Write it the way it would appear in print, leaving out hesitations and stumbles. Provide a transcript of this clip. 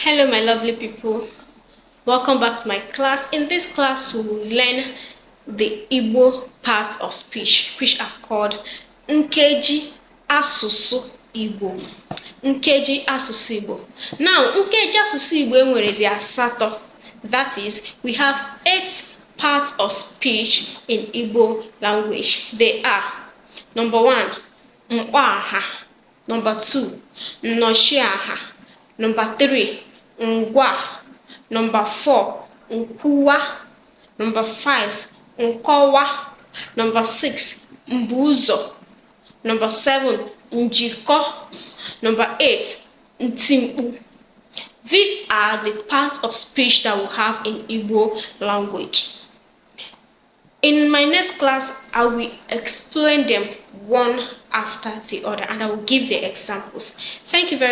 Hello my lovely people, welcome back to my class. In this class we will learn the Igbo parts of speech which are called nkeji, asụsụ, Igbo. Nkeji, asụsụ, Igbo. Now nkeji, asụsụ, Igbo enwere dị asatọ. That is, we have 8 parts of speech in Igbo language. They are: number 1, mkpọaha; number 2, nnọchiaha; number 3, ngwa; number 4, nkwuwa; number 5, nkọwa; number 6, mbuzo; number 7, njikọ; number 8, ntimkpu. These are the parts of speech that we have in Igbo language. In my next class, I will explain them one after the other and I will give the examples. Thank you very much.